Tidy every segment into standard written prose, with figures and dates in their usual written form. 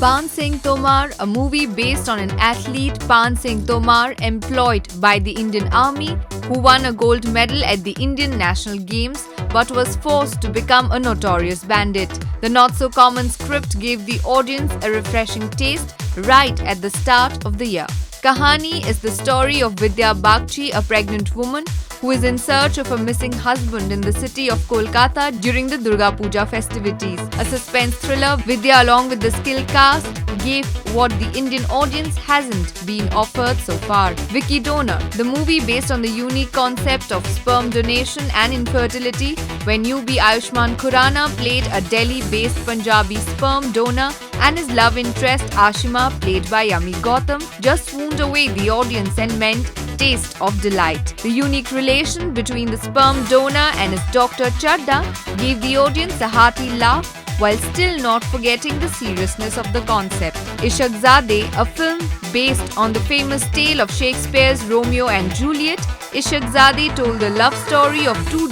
Pan Singh Tomar, a movie based on an athlete, Pan Singh Tomar, employed by the Indian Army, who won a gold medal at the Indian National Games but was forced to become a notorious bandit. The not-so-common script gave the audience a refreshing taste right at the start of the year. Kahani is the story of Vidya Bagchi, a pregnant woman who is in search of a missing husband in the city of Kolkata during the Durga Puja festivities. A suspense thriller, Vidya along with the skilled cast gave what the Indian audience hasn't been offered so far. Vicky Donor, the movie based on the unique concept of sperm donation and infertility, when newbie Ayushmann Khurrana played a Delhi-based Punjabi sperm donor and his love interest Ashima, played by Yami Gautam, just swooned away the audience and meant taste of delight. The unique relation between the sperm donor and his doctor Chadda gave the audience a hearty laugh while still not forgetting the seriousness of the concept. Ishaq Zadeh, a film based on the famous tale of Shakespeare's Romeo and Juliet, Ishaq Zadeh told the love story of two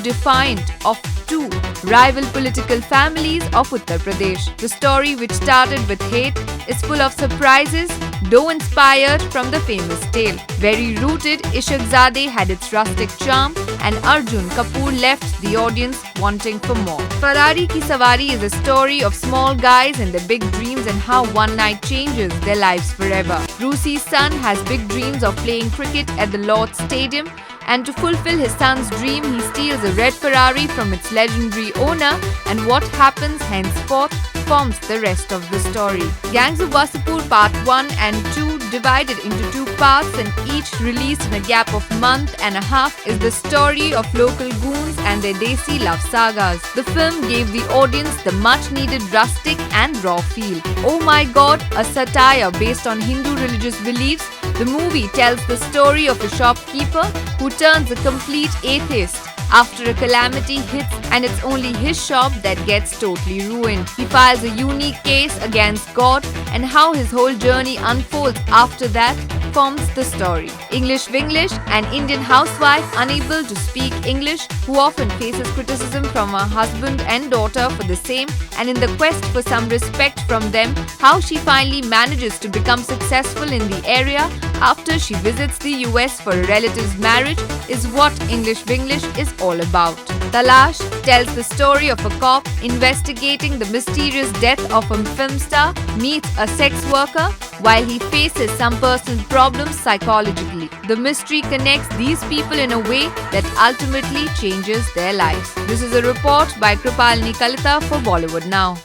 rival political families of Uttar Pradesh. The story, which started with hate, is full of surprises, though inspired from the famous tale. Very rooted, Ishaq Zadeh had its rustic charm, and Arjun Kapoor left the audience wanting for more. Ferrari Ki Sawari is a story of small guys and their big dreams and how one night changes their lives forever. Rusi's son has big dreams of playing cricket at the Lord's Stadium, and to fulfill his son's dream, he steals a red Ferrari from its legendary owner, and what happens henceforth forms the rest of the story. Gangs of Wasseypur Part 1 and 2, divided into 2 parts and each released in a gap of month and a half, is the story of local goons and their desi love sagas. The film gave the audience the much-needed rustic and raw feel. Oh My God, a satire based on Hindu religious beliefs, the movie tells the story of a shopkeeper who turns a complete atheist after a calamity hits and it's only his shop that gets totally ruined. He files a unique case against God, and how his whole journey unfolds after that forms the story. English Winglish, an Indian housewife unable to speak English who often faces criticism from her husband and daughter for the same, and in the quest for some respect from them, how she finally manages to become successful in the area after she visits the US for a relative's marriage, is what English Winglish is all about. Talash tells the story of a cop investigating the mysterious death of a film star meets a sex worker while he faces some personal problems psychologically. The mystery connects these people in a way that ultimately changes their lives. This is a report by Kripalini Kalita for Bollywood Now.